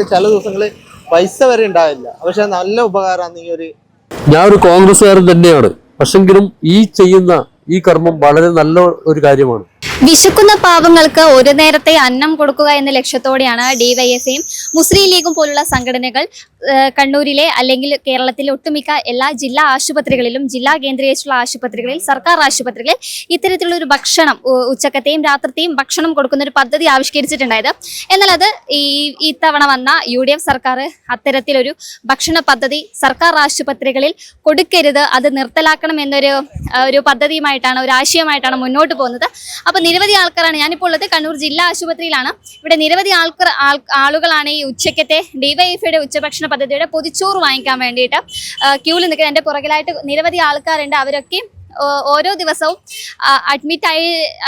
ചില ദിവസങ്ങളിൽ പൈസ വരെ ഉണ്ടാവില്ല. പക്ഷെ നല്ല ഉപകാരമാണ് ഈ ഒരു. ഞാൻ ഒരു കോൺഗ്രസ്സുകാരൻ തന്നെയാണ്. പക്ഷെങ്കിലും ഈ ചെയ്യുന്ന ഈ കർമ്മം വളരെ നല്ല ഒരു കാര്യമാണ്. വിശക്കുന്ന പാവങ്ങൾക്ക് ഒരു നേരത്തെ അന്നം കൊടുക്കുക എന്ന ലക്ഷ്യത്തോടെയാണ് ഡിവൈഎഫ്ഐയും മുസ്ലിം ലീഗും പോലുള്ള സംഘടനകൾ കണ്ണൂരിലെ അല്ലെങ്കിൽ കേരളത്തിലെ ഒട്ടുമിക്ക എല്ലാ ജില്ലാ ആശുപത്രികളിലും ജില്ലാ കേന്ദ്രീകരിച്ചുള്ള ആശുപത്രികളിൽ സർക്കാർ ആശുപത്രികളിൽ ഇത്തരത്തിലുള്ള ഒരു ഭക്ഷണം ഉച്ചക്കത്തെയും രാത്രിത്തെയും ഭക്ഷണം കൊടുക്കുന്ന ഒരു പദ്ധതി ആവിഷ്കരിച്ചിട്ടുണ്ടായത്. എന്നാൽ അത് ഇത്തവണ വന്ന UDF സർക്കാർ അത്തരത്തിലൊരു ഭക്ഷണ പദ്ധതി സർക്കാർ ആശുപത്രികളിൽ കൊടുക്കരുത്, അത് നിർത്തലാക്കണം എന്നൊരു പദ്ധതിയുമായിട്ടാണ്, ഒരു ആശയമായിട്ടാണ് മുന്നോട്ട് പോകുന്നത്. അപ്പോൾ നിരവധി ആൾക്കാരാണ്, ഞാനിപ്പോൾ ഉള്ളത് കണ്ണൂർ ജില്ലാ ആശുപത്രിയിലാണ്. ഇവിടെ നിരവധി ആളുകളാണ് ഈ ഉച്ചക്കത്തെ ഡിവൈഎഫ്ഐയുടെ ഉച്ചഭക്ഷണ പദ്ധതിയുടെ പൊതിച്ചോറ് വാങ്ങിക്കാൻ വേണ്ടിയിട്ട് ക്യൂവിൽ നിൽക്കുന്നത്. എൻ്റെ പുറകിലായിട്ട് നിരവധി ആൾക്കാരുണ്ട്. അവരൊക്കെ ഓരോ ദിവസവും അഡ്മിറ്റ്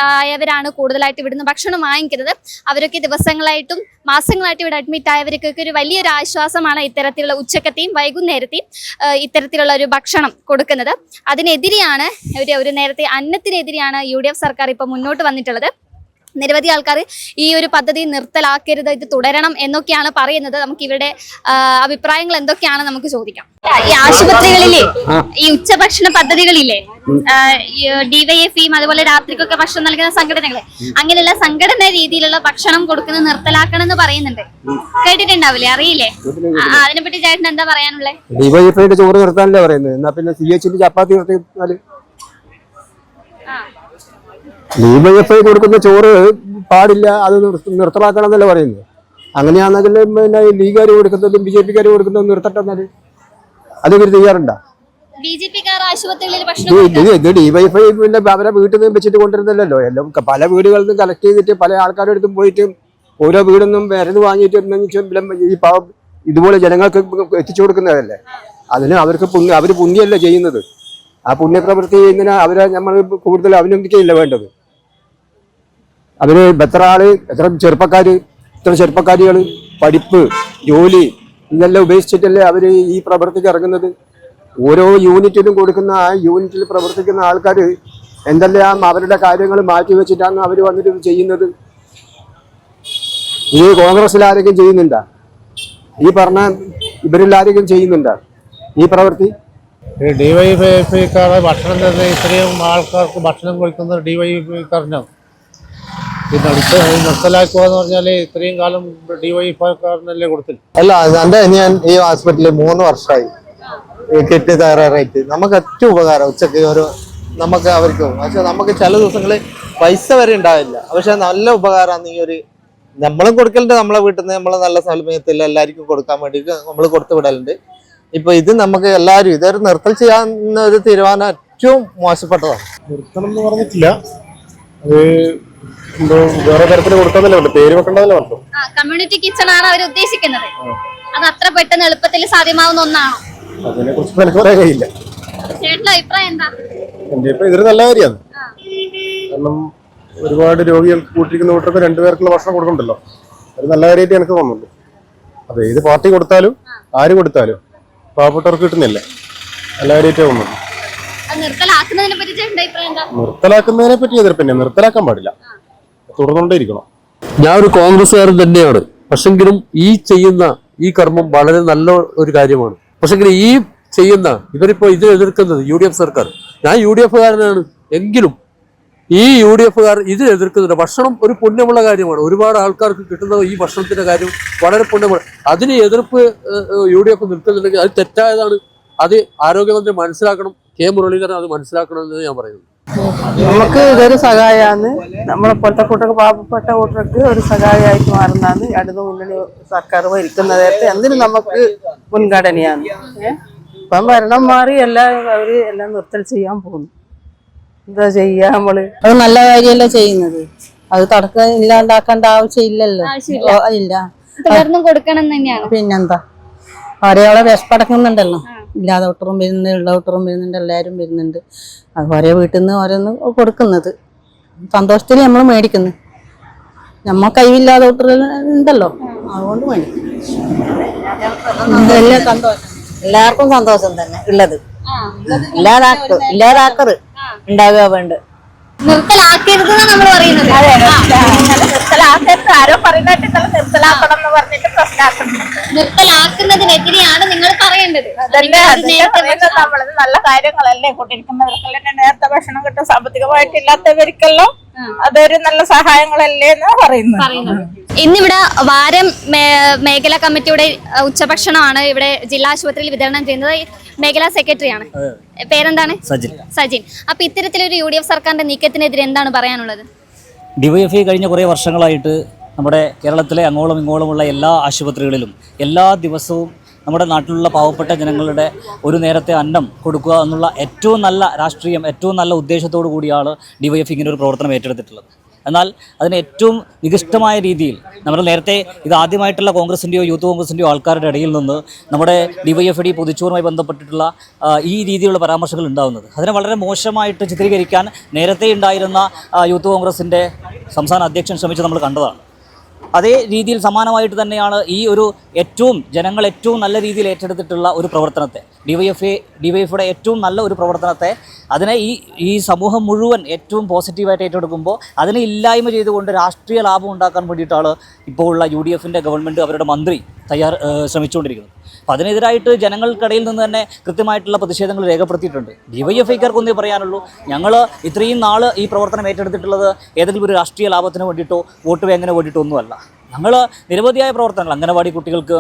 ആയവരാണ് കൂടുതലായിട്ട് ഇവിടുന്ന് ഭക്ഷണം വാങ്ങിക്കുന്നത്. അവരൊക്കെ ദിവസങ്ങളായിട്ടും മാസങ്ങളായിട്ടും ഇവിടെ അഡ്മിറ്റ് ആയവർക്കൊക്കെ ഒരു വലിയൊരു ആശ്വാസമാണ് ഇത്തരത്തിലുള്ള ഉച്ചക്കത്തെയും വൈകുന്നേരത്തെയും ഇത്തരത്തിലുള്ള ഒരു ഭക്ഷണം കൊടുക്കുന്നത്. അതിനെതിരെയാണ് ഒരു നേരത്തെ അന്നത്തിനെതിരെയാണ് UDF സർക്കാർ ഇപ്പോൾ മുന്നോട്ട് വന്നിട്ടുള്ളത്. നിരവധി ആൾക്കാർ ഈ ഒരു പദ്ധതി നിർത്തലാക്കരുത്, ഇത് തുടരണം എന്നൊക്കെയാണ് പറയുന്നത്. നമുക്ക് ഇവരുടെ അഭിപ്രായങ്ങൾ എന്തൊക്കെയാണ് നമുക്ക് ചോദിക്കാം. ഈ ആശുപത്രികളിലെ ഈ ഉച്ചഭക്ഷണ പദ്ധതികളില്ലേ, ഡിവൈഎഫ്ഐയും അതുപോലെ രാത്രിക്കൊക്കെ ഭക്ഷണം നൽകുന്ന സംഘടനകളെ, അങ്ങനെയുള്ള സംഘടന രീതിയിലുള്ള ഭക്ഷണം കൊടുക്കുന്നത് നിർത്തലാക്കണം എന്ന് പറയുന്നുണ്ട്. കേട്ടിട്ടുണ്ടാവില്ലേ? അറിയില്ലേ? അതിനെപ്പറ്റി ചേട്ടൻ എന്താ പറയാനുള്ളത്? ഡിവൈഎഫ്ഐയുടെ ചോറ് നിർത്താനല്ലേ പറയുന്നത്. എന്നാ പിന്നെ CH ചപ്പാത്തി നിർത്തി ഡിവൈഎഫ്ഐ കൊടുക്കുന്ന ചോറ് പാടില്ല, അത് നിർത്തലാക്കണം എന്നല്ലേ പറയുന്നത്. അങ്ങനെയാണെങ്കിൽ പിന്നെ ലീഗുകാർ കൊടുക്കുന്നതും BJP കൊടുക്കുന്നതും നിർത്തട്ടെന്നാല് അത് ഇവർ തയ്യാറുണ്ടോ? ഇത് ഡിവൈഎഫ്ഐ പിന്നെ അവരെ വീട്ടിൽ നിന്ന് വെച്ചിട്ട് കൊണ്ടിരുന്നല്ലോ. എല്ലാം പല വീടുകളിൽ നിന്നും കളക്ട് ചെയ്തിട്ട് പല ആൾക്കാരുടെ അടുത്തും പോയിട്ട് ഓരോ വീടൊന്നും മരുന്ന് വാങ്ങിയിട്ട് ഈ പാവം ഇതുപോലെ ജനങ്ങൾക്ക് എത്തിച്ചു കൊടുക്കുന്നതല്ലേ. അതിന് അവർ പുണ്യമല്ല ചെയ്യുന്നത്. ആ പുണ്യപ്രവൃത്തി ചെയ്യുന്നതിന് അവരെ നമ്മൾ കൂടുതൽ അഭിനന്ദിക്കുകയില്ല വേണ്ടത്. അവര് എത്ര ചെറുപ്പക്കാരികൾ പഠിപ്പ്, ജോലി ഇതെല്ലാം ഉപേക്ഷിച്ചിട്ടല്ലേ അവര് ഈ പ്രവൃത്തിക്ക് ഇറങ്ങുന്നത്. ഓരോ യൂണിറ്റിലും കൊടുക്കുന്ന ആ യൂണിറ്റിൽ പ്രവർത്തിക്കുന്ന ആൾക്കാർ എന്തെല്ലാം അവരുടെ കാര്യങ്ങൾ മാറ്റി വെച്ചിട്ടാണ് അവർ വന്നിട്ട് ചെയ്യുന്നത്. ഈ കോൺഗ്രസിൽ ആരെങ്കിലും ചെയ്യുന്നുണ്ടോ? ഈ പറഞ്ഞ ഇവരിൽ ആരെങ്കിലും ചെയ്യുന്നുണ്ടോ ഈ പ്രവൃത്തി? ഡിവൈഎഫ്ഐക്കാരെ ഭക്ഷണം തന്നെ ഇത്രയും ആൾക്കാർക്ക് ഭക്ഷണം കൊടുക്കുന്നത് ഡിവൈഎഫ്ഐക്കാരനാണ്. പിന്നെ നിർത്തലാക്കുക എന്ന് പറഞ്ഞാല് ഇത്രയും കാലം ഡിവൈഎഫ്ഐക്കാരനല്ലേ കൊടുത്തില്ല. അല്ല, ഞാൻ ഈ ഹോസ്പിറ്റലിൽ 3 വർഷമായി കിറ്റ് തയ്യാറായിട്ട് നമുക്ക് ഏറ്റവും ഉപകാരം ഉച്ചക്ക് നമുക്ക് അവർക്കും. പക്ഷെ നമുക്ക് ചില ദിവസങ്ങളിൽ പൈസ വരെ ഉണ്ടാവില്ല. പക്ഷെ നല്ല ഉപകാരമാണ് ഈ ഒരു. നമ്മളും കൊടുക്കലുണ്ട്, നമ്മളെ വീട്ടിൽ നിന്ന് നമ്മളെ നല്ല സമയത്തിൽ എല്ലാവർക്കും കൊടുക്കാൻ വേണ്ടിയിട്ട് നമ്മൾ കൊടുത്തു വിടലുണ്ട്. ഇപ്പൊ ഇത് നമുക്ക് എല്ലാവരും ഇതൊരു നിർത്തൽ ചെയ്യാവുന്ന ഒരു തീരുമാനം ഏറ്റവും മോശപ്പെട്ടതാണ്. നിർത്തണം എന്ന് പറഞ്ഞിട്ടില്ല, അത് എന്തോ വേറെ തരത്തിൽ കൊടുക്കാന്നല്ലേ ഉണ്ട്, പേര് വെക്കേണ്ടതല്ലേ പറഞ്ഞു. കമ്മ്യൂണിറ്റി കിച്ചൺ ആണ് അവർ ഉദ്ദേശിക്കുന്നത്. അത് അത്ര പെട്ടെന്ന് എളുപ്പത്തിൽ സാധ്യമാവുന്ന ഒന്നാണോ? അതിനെ കുറിച്ച് എനിക്ക് പറയാൻ കഴിയില്ല. ചേട്ടന്റെ അഭിപ്രായം എന്താ? എന്റെ അഭിപ്രായം ഇതൊരു നല്ല കാര്യമാണ്. കാരണം ഒരുപാട് രോഗികൾക്ക് കൂട്ടിരിക്കുന്ന കൂട്ടർക്ക് 2 പേർക്കുള്ള ഭക്ഷണം കൊടുക്കണ്ടല്ലോ. ഒരു നല്ല കാര്യമായിട്ട് എനിക്ക് തോന്നുന്നുണ്ട്. അതെ, ഏത് പാർട്ടി കൊടുത്താലും ആര് കൊടുത്താലും പാവപ്പെട്ടവർക്ക് കിട്ടുന്നില്ലേ, നല്ല കാര്യമായിട്ട് തോന്നുന്നു. നിർത്തലാക്കുന്നതിനെ പറ്റി എതിർപ്പിന്നെ, നിർത്തലാക്കാൻ പാടില്ല, തുടർന്നുകൊണ്ടേയിരിക്കണം. ഞാൻ ഒരു കോൺഗ്രസ്സുകാരൻ തന്നെയാണ്. പക്ഷെങ്കിലും ഈ ചെയ്യുന്ന ഈ കർമ്മം വളരെ നല്ല ഒരു കാര്യമാണ്. പക്ഷെങ്കിലും ഈ ചെയ്യുന്ന ഇവരിപ്പോ ഇത് എതിർക്കുന്നത് UDF സർക്കാർ. ഞാൻ UDF-കാരനാണ് എങ്കിലും ഈ UDF-കാർ ഇത് എതിർക്കുന്നുണ്ട്. ഭക്ഷണം ഒരു പുണ്യമുള്ള കാര്യമാണ്. ഒരുപാട് ആൾക്കാർക്ക് കിട്ടുന്ന ഈ ഭക്ഷണത്തിന്റെ കാര്യം വളരെ പുണ്യമാണ്. അതിന് എതിർപ്പ് UDF നിൽക്കുന്നുണ്ടെങ്കിൽ അത് തെറ്റായതാണ്. അത് ആരോഗ്യമന്ത്രി മനസ്സിലാക്കണം, മുരളീധരൻ അത് മനസ്സിലാക്കണമെന്ന് ഞാൻ പറയുന്നു. നമുക്ക് ഇതൊരു സഹായമാണ്. നമ്മളെ പോലത്തെ കൂട്ടർക്ക്, പാവപ്പെട്ട കൂട്ടർക്ക് ഒരു സഹായമായിട്ട് മാറുന്നതാണ് ഇടതു മുന്നണി സർക്കാർ ഭരിക്കുന്ന നേരത്തെ എന്തിനും നമുക്ക് മുൻഗണനയാണ്. ഇപ്പം ഭരണം മാറി അവര് എല്ലാം നിർത്തൽ ചെയ്യാൻ പോകുന്നു. എന്താ ചെയ്യാ നമ്മള്? അത് നല്ല കാര്യമല്ല ചെയ്യുന്നത്. അത് ഇല്ലാണ്ടാക്കേണ്ട ആവശ്യമില്ലല്ലോ. ഇല്ല, കൊടുക്കണം തന്നെയാണ്. പിന്നെന്താ, ഒരേളെ വിശപ്പടക്കുന്നുണ്ടല്ലോ. ഇല്ലാതെ ഒട്ടറും വരുന്നുണ്ട്, ഉള്ള ഒട്ടറും വരുന്നുണ്ട്, എല്ലാവരും വരുന്നുണ്ട്. അത് ഒരേ വീട്ടിൽ നിന്ന് ഓരോന്ന് കൊടുക്കുന്നത് സന്തോഷത്തിൽ നമ്മൾ മേടിക്കുന്നു. നമ്മ കഴിവില്ലാതെ ഒട്ടറുണ്ടല്ലോ, അതുകൊണ്ട് മേടിക്കും. എല്ലാവർക്കും സന്തോഷം തന്നെ ഉള്ളത്. ഇല്ലാതാക്കറ് ഉണ്ടാവുക വേണ്ട. നിർത്തലാക്കരുത് നമ്മൾ പറയുന്നത്. നിർത്തലാക്കരുത്. ആരോ പറയുന്നതായിട്ട് ഇന്നലെ നിർത്തലാക്കണം എന്ന് പറഞ്ഞിട്ട് പ്രശ്നമാക്കുന്നു. നിർത്തലാക്കുന്നതിനെതിരെയാണ് നിങ്ങൾ പറയേണ്ടത്. അതല്ലേ നമ്മളത് നല്ല കാര്യങ്ങളല്ലേ, കൊണ്ടിരിക്കുന്നവർക്കെല്ലാം നേരത്തെ ഭക്ഷണം കിട്ടും, സാമ്പത്തികമായിട്ട് ഇല്ലാത്തവർക്കെല്ലാം അതൊരു നല്ല സഹായങ്ങളല്ലേ എന്ന് പറയുന്നത്. ഇന്നിവിടെ വാരം മേഖലാ കമ്മിറ്റിയുടെ ഉച്ചഭക്ഷണമാണ് ഇവിടെ ജില്ലാ ആശുപത്രിയിൽ വിതരണം ചെയ്യുന്നത്. മേഖലാ സെക്രട്ടറിയാണ്, പേരെന്താണ്? സജിൻ. അപ്പൊ ഇത്തരത്തിലൊരു UDF സർക്കാരിന്റെ നീക്കത്തിനെതിരെ എന്താണ് പറയാനുള്ളത്? ഡിവൈഎഫ്ഐ കഴിഞ്ഞ കുറേ വർഷങ്ങളായിട്ട് നമ്മുടെ കേരളത്തിലെ അങ്ങോളം ഇങ്ങോളമുള്ള എല്ലാ ആശുപത്രികളിലും എല്ലാ ദിവസവും നമ്മുടെ നാട്ടിലുള്ള പാവപ്പെട്ട ജനങ്ങളുടെ ഒരു നേരത്തെ അന്നം കൊടുക്കുക എന്നുള്ള ഏറ്റവും നല്ല രാഷ്ട്രീയം, ഏറ്റവും നല്ല ഉദ്ദേശത്തോടു കൂടിയാണ് ഡിവൈഎഫ്ഐ ഇങ്ങനെ ഒരു പ്രവർത്തനം ഏറ്റെടുത്തിട്ടുള്ളത്. എന്നാൽ അതിന് ഏറ്റവും നികൃഷ്ടമായ രീതിയിൽ നമ്മൾ നേരത്തെ ഇത് ആദ്യമായിട്ടുള്ള കോൺഗ്രസിൻ്റെയോ യൂത്ത് കോൺഗ്രസിൻ്റെയോ ആൾക്കാരുടെ ഇടയിൽ നിന്ന് നമ്മുടെ ഡിവൈഎഫ്ഐ പൊതിച്ചോറുമായി ബന്ധപ്പെട്ടിട്ടുള്ള ഈ രീതിയിലുള്ള പരാമർശങ്ങൾ ഉണ്ടാകുന്നത്, അതിനെ വളരെ മോശമായിട്ട് ചിത്രീകരിക്കാൻ നേരത്തെ ഉണ്ടായിരുന്ന യൂത്ത് കോൺഗ്രസിൻ്റെ സംസ്ഥാന അധ്യക്ഷൻ ശ്രമിച്ച് നമ്മൾ കണ്ടതാണ്. അതേ രീതിയിൽ സമാനമായിട്ട് തന്നെയാണ് ഈ ഒരു ജനങ്ങൾ ഏറ്റവും നല്ല രീതിയിൽ ഏറ്റെടുത്തിട്ടുള്ള ഒരു പ്രവർത്തനത്തെ, ഡിവൈഎഫ്ഐയുടെ ഏറ്റവും നല്ല ഒരു പ്രവർത്തനത്തെ, അതിനെ ഈ സമൂഹം മുഴുവൻ ഏറ്റവും പോസിറ്റീവായിട്ട് ഏറ്റെടുക്കുമ്പോൾ അതിനെ ഇല്ലായ്മ ചെയ്തുകൊണ്ട് രാഷ്ട്രീയ ലാഭം ഉണ്ടാക്കാൻ വേണ്ടിയിട്ടാണ് ഇപ്പോൾ ഉള്ള UDFൻ്റെ ഗവൺമെൻറ്, അവരുടെ മന്ത്രി ശ്രമിച്ചുകൊണ്ടിരിക്കുന്നത്. അപ്പോൾ അതിനെതിരായിട്ട് ജനങ്ങൾക്കിടയിൽ നിന്ന് തന്നെ കൃത്യമായിട്ടുള്ള പ്രതിഷേധങ്ങൾ രേഖപ്പെടുത്തിയിട്ടുണ്ട്. ഡിവൈഎഫ്ഐക്കാർക്ക് ഒന്നേ പറയാനുള്ളൂ, ഞങ്ങൾ ഇത്രയും നാൾ ഈ പ്രവർത്തനം ഏറ്റെടുത്തിട്ടുള്ളത് ഏതെങ്കിലും ഒരു രാഷ്ട്രീയ ലാഭത്തിന് വേണ്ടിയിട്ടോ വോട്ട് ബാങ്കിന് വേണ്ടിയിട്ടോ ഒന്നുമല്ല. ഞങ്ങൾ നിരവധിയായ പ്രവർത്തനങ്ങൾ, അംഗനവാടി കുട്ടികൾക്ക്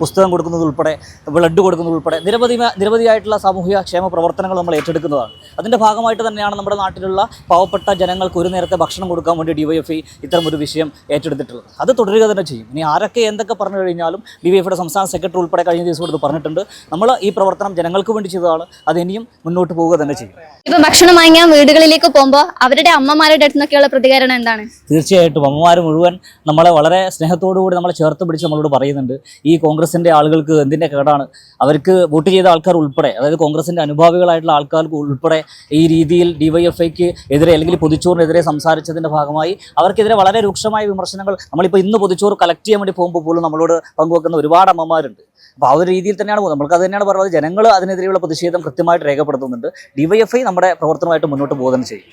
പുസ്തകം കൊടുക്കുന്നതുൾപ്പെടെ, ബ്ലഡ് കൊടുക്കുന്നതുൾപ്പെടെ നിരവധിയായിട്ടുള്ള സാമൂഹിക ക്ഷേമ പ്രവർത്തനങ്ങൾ നമ്മൾ ഏറ്റെടുക്കുന്നതാണ്. അതിൻ്റെ ഭാഗമായിട്ട് തന്നെയാണ് നമ്മുടെ നാട്ടിലുള്ള പാവപ്പെട്ട ജനങ്ങൾക്ക് ഒരു നേരത്തെ ഭക്ഷണം കൊടുക്കാൻ വേണ്ടി ഡിവൈഎഫ്ഐ ഇത്തരം ഒരു വിഷയം ഏറ്റെടുത്തിട്ടുള്ളത്. അത് തുടരുക തന്നെ ചെയ്യും. ഇനി ആരൊക്കെ എന്തൊക്കെ പറഞ്ഞു കഴിഞ്ഞാലും ഡിവൈഎഫ്ഐയുടെ സംസ്ഥാന സെക്രട്ടറി ഉൾപ്പെടെ കഴിഞ്ഞ ദിവസം ഇത് പറഞ്ഞിട്ടുണ്ട്. നമ്മൾ ഈ പ്രവർത്തനം ജനങ്ങൾക്ക് വേണ്ടി ചെയ്തതാണ്, അത് ഇനിയും മുന്നോട്ട് പോവുക തന്നെ ചെയ്യും. ഇപ്പൊ ഭക്ഷണം വാങ്ങിയാൽ വീടുകളിലേക്ക് പോകുമ്പോൾ അവരുടെ അമ്മമാരുടെ അടുത്ത് നിന്നൊക്കെയുള്ള പ്രതികരണം എന്താണ്? തീർച്ചയായിട്ടും അമ്മമാർ മുഴുവൻ നമ്മളെ വളരെ സ്നേഹത്തോടു കൂടി നമ്മളെ ചേർത്ത് പിടിച്ച് നമ്മളോട് പറയുന്നുണ്ട്, ഈ കോൺഗ്രസിൻ്റെ ആളുകൾക്ക് എന്തിൻ്റെ കേടാണ്, അവർക്ക് വോട്ട് ചെയ്ത ആൾക്കാർ ഉൾപ്പെടെ, അതായത് കോൺഗ്രസിൻ്റെ അനുഭാവികളായിട്ടുള്ള ആൾക്കാർക്ക് ഉൾപ്പെടെ ഈ രീതിയിൽ ഡിവൈഎഫ്ഐക്ക് എതിരെ അല്ലെങ്കിൽ പൊതിച്ചോറിനെതിരെ സംസാരിച്ചതിൻ്റെ ഭാഗമായി അവർക്കെതിരെ വളരെ രൂക്ഷമായ വിമർശനങ്ങൾ, നമ്മളിപ്പോൾ ഇന്ന് പൊതിച്ചോറ് കളക്ട് ചെയ്യാൻ വേണ്ടി പോകുമ്പോൾ പോലും നമ്മളോട് പങ്കുവെക്കുന്ന ഒരുപാട് അമ്മമാരുണ്ട്. അപ്പോൾ ആ ഒരു രീതിയിൽ തന്നെയാണ് പോകുന്നത്. നമുക്ക് അത് തന്നെയാണ് പറയുന്നത്, ജനങ്ങൾ അതിനെതിരെയുള്ള പ്രതിഷേധം കൃത്യമായിട്ട് രേഖപ്പെടുത്തുന്നുണ്ട്. ഡിവൈഎഫ്ഐ നമ്മുടെ പ്രവർത്തനമായിട്ട് മുന്നോട്ട് പോകുക തന്നെ ചെയ്യും.